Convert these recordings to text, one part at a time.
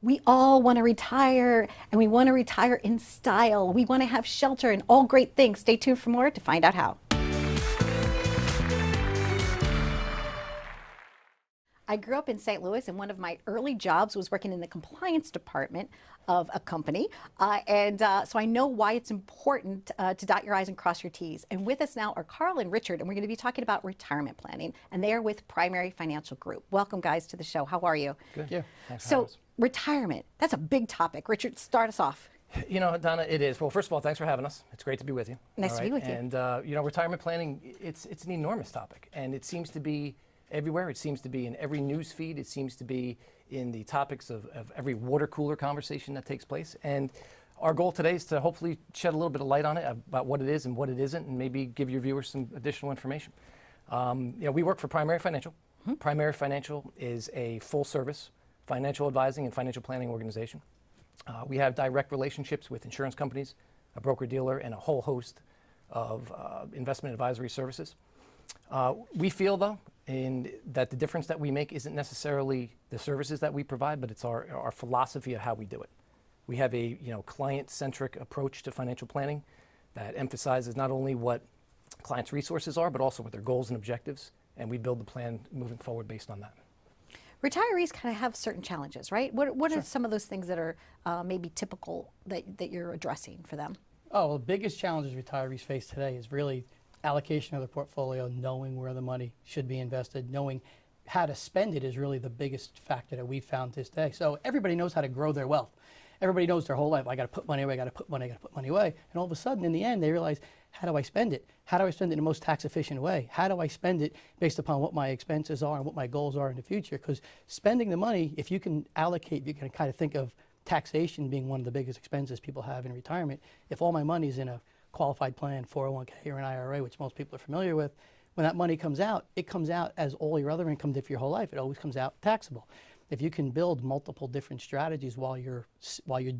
We all want to retire, and we want to retire in style. We want to have shelter and all great things. Stay tuned for more to find out how. I grew up in St. Louis, and one of my early jobs was working in the compliance department of a company. So I know why it's important to dot your I's and cross your T's. And with us now are Carl and Richard, and we're going to be talking about retirement planning. And they are with Primary Financial Group. Welcome, guys, to the show. How are you? Good. Yeah. Thanks for So, having us. retirement, that's a big topic. Richard, start us off. You know, Donna, it is. Well, first of all, thanks for having us. It's great to be with you. Nice to be with you. And, you know, retirement planning, it's an enormous topic. And it seems to be everywhere. It seems to be in every news feed. It seems to be in the topics of every water cooler conversation that takes place. And our goal today is to hopefully shed a little bit of light on it, about what it is and what it isn't, and maybe give your viewers some additional information. You know, we work for Primary Financial. Mm-hmm. Primary Financial is a full-service financial advising and financial planning organization. We have direct relationships with insurance companies, a broker-dealer, and a whole host of investment advisory services. We feel, though, that the difference that we make isn't necessarily the services that we provide, but it's our philosophy of how we do it. We have a client-centric approach to financial planning that emphasizes not only what clients' resources are, but also what their goals and objectives, and we build the plan moving forward based on that. Retirees kind of have certain challenges, right? What Sure. are some of those things that are maybe typical that you're addressing for them? Oh, well, the biggest challenges retirees face today is really allocation of their portfolio, knowing where the money should be invested, knowing how to spend it is really the biggest factor that we've found this day. So everybody knows how to grow their wealth. Everybody knows their whole life, I got to put money away, I got to put money away. And all of a sudden, in the end, they realize, how do I spend it? How do I spend it in the most tax efficient way? How do I spend it based upon what my expenses are and what my goals are in the future? Because spending the money, if you can allocate, you can kind of think of taxation being one of the biggest expenses people have in retirement. If all my money is in a qualified plan, 401k or an IRA, which most people are familiar with, when that money comes out, it comes out as all your other income for your whole life. It always comes out taxable. If you can build multiple different strategies while you're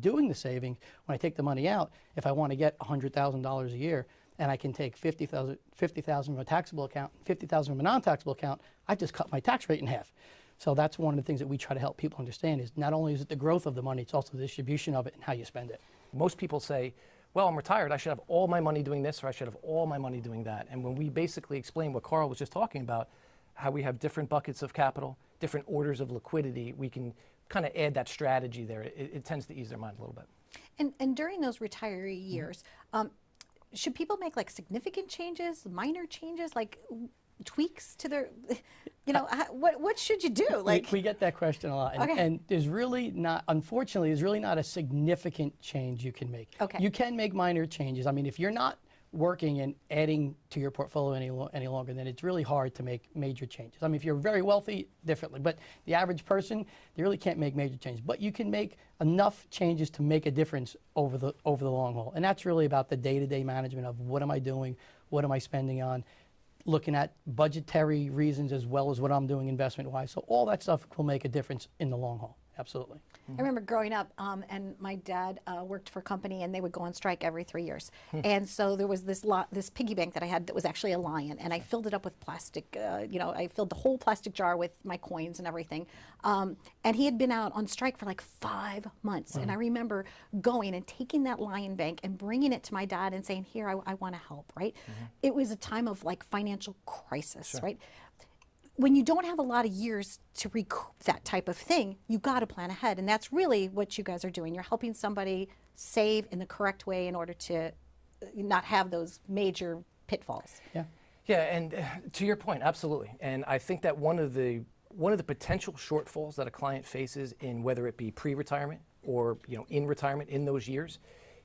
doing the saving, when I take the money out, if I want to get $100,000 a year and I can take $50,000 from a taxable account, $50,000 from a non-taxable account, I've just cut my tax rate in half. So that's one of the things that we try to help people understand is not only is it the growth of the money, it's also the distribution of it and how you spend it. Most people say, well, I'm retired, I should have all my money doing this, or I should have all my money doing that. And when we basically explain what Carl was just talking about, how we have different buckets of capital, different orders of liquidity, we can kind of add that strategy there. It tends to ease their mind a little bit. And during those retiree years, should people make like significant changes, minor changes, like tweaks to their, what should you do? Like we get that question a lot, and there's really not, unfortunately, there's really not a significant change you can make. Okay. You can make minor changes. I mean, if you're not working and adding to your portfolio any longer, then it's really hard to make major changes. I mean, if you're very wealthy, differently, but the average person, they really can't make major changes. But you can make enough changes to make a difference over the long haul, and that's really about the day-to-day management of what am I doing, what am I spending on, looking at budgetary reasons as well as what I'm doing investment-wise. So all that stuff will make a difference in the long haul. Absolutely. I remember growing up, and my dad worked for a company, and they would go on strike every 3 years. And so there was this piggy bank that I had that was actually a lion, and I filled it up with plastic. I filled the whole plastic jar with my coins and everything. And he had been out on strike for like 5 months. And I remember going and taking that lion bank and bringing it to my dad and saying, "Here, I want to help." Right? It was a time of like financial crisis. Right? When you don't have a lot of years to recoup that type of thing, you got to plan ahead. And that's really what you guys are doing. You're helping somebody save in the correct way in order to not have those major pitfalls. Yeah. Yeah, and to your point, absolutely. And I think that one of the potential shortfalls that a client faces in whether it be pre-retirement or in retirement in those years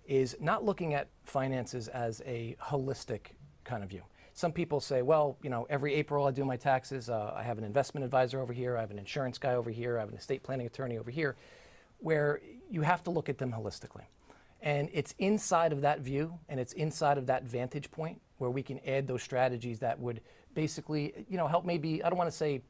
is not looking at finances as a holistic kind of view. Some people say, well, every April I do my taxes. I have an investment advisor over here. I have an insurance guy over here. I have an estate planning attorney over here, where you have to look at them holistically. And it's inside of that view and it's inside of that vantage point where we can add those strategies that would basically, help maybe, I don't want to say,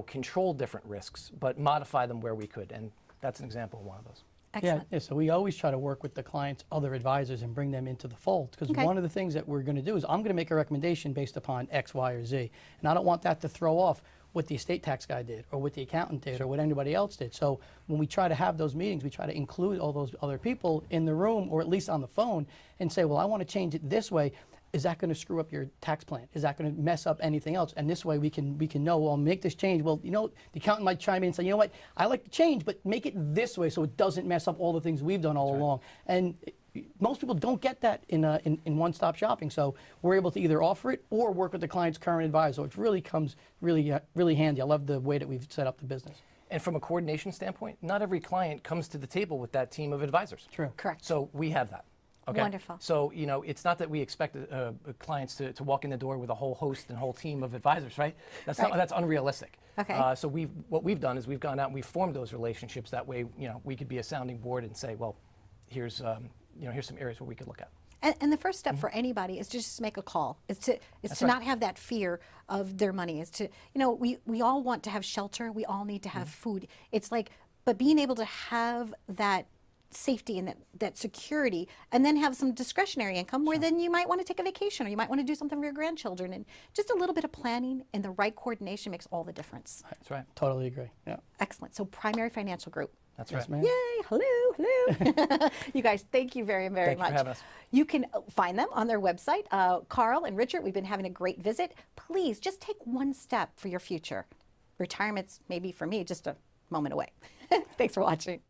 control different risks, but modify them where we could. And that's an example of one of those. Excellent. Yeah, so we always try to work with the client's other advisors and bring them into the fold, because one of the things that we're going to do is I'm going to make a recommendation based upon X, Y, or Z, and I don't want that to throw off what the estate tax guy did or what the accountant did or what anybody else did. So when we try to have those meetings, we try to include all those other people in the room or at least on the phone and say, well, I want to change it this way. Is that going to screw up your tax plan? Is that going to mess up anything else? And this way we can know, well, make this change. Well, you know, the accountant might chime in and say, you know what, I like the change, but make it this way so it doesn't mess up all the things we've done all along. And most people don't get that in one-stop shopping. So we're able to either offer it or work with the client's current advisor. Which really comes really handy. I love the way that we've set up the business. And from a coordination standpoint, not every client comes to the table with that team of advisors. True. Correct. So we have that. Okay. Wonderful. So, you know, it's not that we expect clients to walk in the door with a whole host and whole team of advisors, right? That's Right. that's unrealistic. Okay. So what we've done is we've gone out and we've formed those relationships. That way, you know, we could be a sounding board and say, well, here's here's some areas where we could look at. And the first step for anybody is to just make a call. Is to not have that fear of their money. Is to, you know, we all want to have shelter. We all need to have food. It's like, but being able to have that safety and that security, and then have some discretionary income where then you might want to take a vacation or you might want to do something for your grandchildren, and just a little bit of planning and the right coordination makes all the difference. That's right. Totally agree. Yeah. Excellent. So Primary Financial Group. That's Yes, right. ma'am. Yay, hello. You guys, thank you very, very Thank you much. for having us. You can find them on their website. Carl and Richard, we've been having a great visit. Please just take one step for your future. Retirement's maybe for me just a moment away. Thanks for watching.